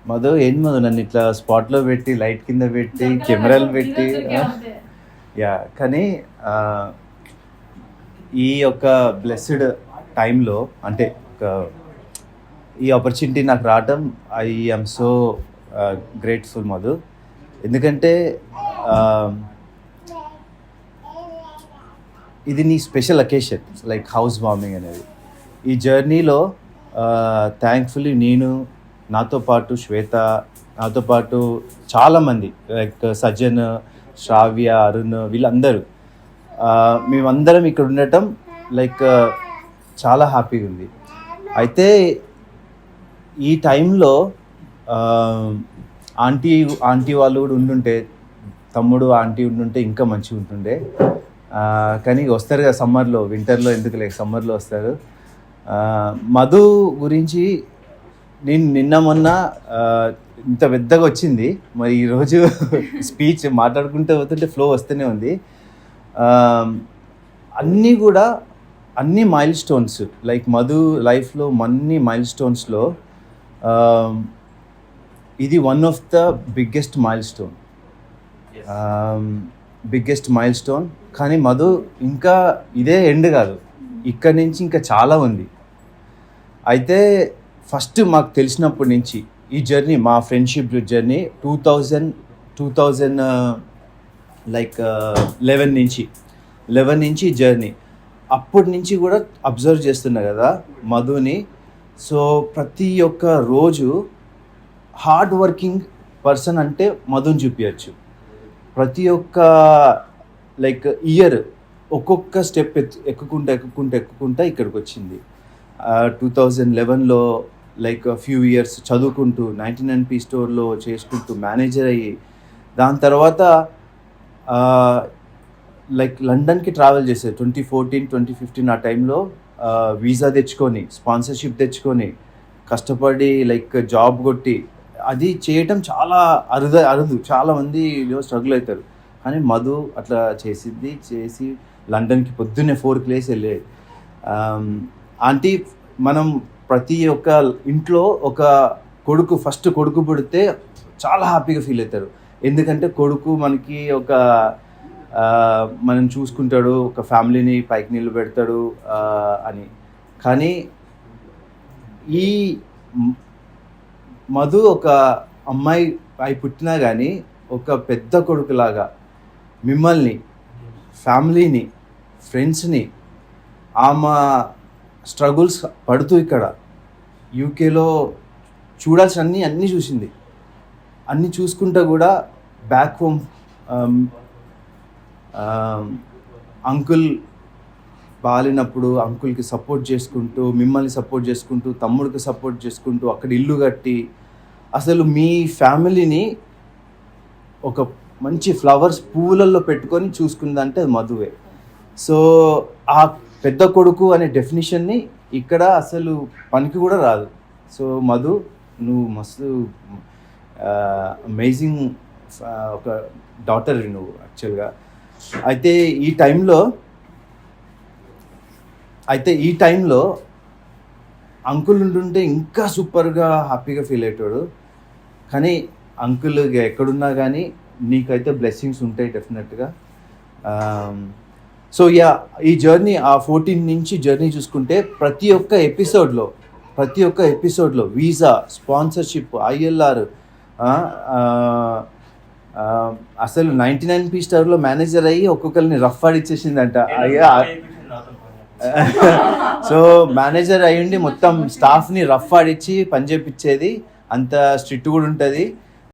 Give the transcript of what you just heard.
మధు ఏంటి మధు నన్ను ఇట్లా స్పాట్లో పెట్టి లైట్ కింద పెట్టి కెమెరాలు పెట్టి యా కానీ ఈ యొక్క బ్లెస్డ్ టైంలో అంటే ఈ ఆపర్చునిటీ నాకు రావటం I am so grateful Madhu. ఎందుకంటే ఇది నీ special occasion like house warming అనేది. ఈ జర్నీలో థ్యాంక్ఫుల్లీ నేను, నాతో పాటు శ్వేత, నాతో పాటు చాలామంది లైక్ సజ్జన్, శ్రావ్య, అరుణ్, వీళ్ళందరూ మేమందరం ఇక్కడ ఉండటం లైక్ చాలా హ్యాపీగా ఉంది. అయితే ఈ టైంలో ఆంటీ వాళ్ళు కూడా ఉండుంటే, తమ్ముడు ఆంటీ ఉండుంటే ఇంకా మంచిగా ఉంటుండే. కానీ వస్తారు కదా సమ్మర్లో, వింటర్లో ఎందుకు లేక సమ్మర్లో వస్తారు. మధు గురించి నేను నిన్న మొన్న ఇంత పెద్దగా వచ్చింది, మరి ఈరోజు స్పీచ్ మాట్లాడుకుంటూ పోతుంటే ఫ్లో వస్తూనే ఉంది. అన్నీ కూడా అన్ని మైల్ స్టోన్స్ లైక్ మధు లైఫ్లో అన్ని మైల్ స్టోన్స్లో ఇది one of the biggest mile stone. కానీ మధు ఇంకా ఇదే ఎండ్ కాదు, ఇక్కడి నుంచి ఇంకా చాలా ఉంది. అయితే ఫస్ట్ మాకు తెలిసినప్పటి నుంచి ఈ జర్నీ, మా ఫ్రెండ్షిప్ జర్నీ 2000 లైక్ 11 నుంచి జర్నీ. అప్పటి నుంచి కూడా అబ్జర్వ్ చేస్తున్నా కదా మధుని. సో ప్రతి ఒక్క రోజు హార్డ్ వర్కింగ్ పర్సన్ అంటే మధుని చూపించచ్చు. ప్రతి ఒక్క లైక్ ఇయర్ ఒక్కొక్క స్టెప్ ఎక్కుకుంటా ఇక్కడికి వచ్చింది. 2011లో లైక్ ఫ్యూ ఇయర్స్ చదువుకుంటూ 99p స్టోర్లో చేసుకుంటూ మేనేజర్ అయ్యి, దాని తర్వాత లైక్ లండన్కి ట్రావెల్ చేసేది 2014-2015 ఆ టైంలో. వీసా తెచ్చుకొని, స్పాన్సర్షిప్ తెచ్చుకొని, కష్టపడి లైక్ జాబ్ కొట్టి అది చేయటం చాలా అరుదు. చాలామంది స్ట్రగుల్ అవుతారు. కానీ మధు అట్లా చేసి లండన్కి పొద్దున్నే 4కి లేసి వెళ్ళేది. ఆంటీ, మనం ప్రతి ఒక్క ఇంట్లో ఒక ఫస్ట్ కొడుకు పుడితే చాలా హ్యాపీగా ఫీల్ అవుతారు. ఎందుకంటే కొడుకు మనకి ఒక మనం చూసుకుంటాడు, ఒక ఫ్యామిలీని పైకి నిలబెడతాడు అని. కానీ ఈ మధు ఒక అమ్మాయి అయి పుట్టినా కానీ ఒక పెద్ద కొడుకులాగా మిమ్మల్ని, ఫ్యామిలీని, ఫ్రెండ్స్ని, ఆమె స్ట్రగుల్స్ పడుతూ ఇక్కడ యూకేలో చూడాల్సిన అన్నీ చూసింది. అన్నీ చూసుకుంటూ కూడా బ్యాక్ హోమ్ అంకుల్ బాలినప్పుడు అంకుల్కి సపోర్ట్ చేసుకుంటూ, మిమ్మల్ని సపోర్ట్ చేసుకుంటూ, తమ్ముడికి సపోర్ట్ చేసుకుంటూ అక్కడ ఇల్లు కట్టి అసలు మీ ఫ్యామిలీని ఒక మంచి ఫ్లవర్స్ పువ్వులలో పెట్టుకొని చూసుకుందంటే అది మధువే. సో ఆ పెద్ద కొడుకు అనే డెఫినేషన్ని ఇక్కడ అసలు పనికి కూడా రాదు. సో మధు, నువ్వు మస్తు అమేజింగ్ ఒక డాటర్ నువ్వు యాక్చువల్గా. అయితే ఈ టైంలో అంకుల్ ఉంటుంటే ఇంకా సూపర్గా హ్యాపీగా ఫీల్ అయ్యేటాడు. కానీ అంకుల్ ఎక్కడున్నా కానీ నీకైతే బ్లెస్సింగ్స్ ఉంటాయి డెఫినెట్గా. సో ఈ జర్నీ, ఆ 14 నుంచి జర్నీ చూసుకుంటే ప్రతి ఒక్క ఎపిసోడ్లో వీసా, స్పాన్సర్షిప్, ILR, అసలు 99p స్టోర్లో మేనేజర్ అయ్యి ఒక్కొక్కరిని రఫ్ ఆడిచ్చేసిందంట. సో మేనేజర్ అయ్యుండి మొత్తం స్టాఫ్ని రఫ్ ఆడిచ్చి పని చేపించేది, అంత స్ట్రిక్ట్ కూడా ఉంటుంది.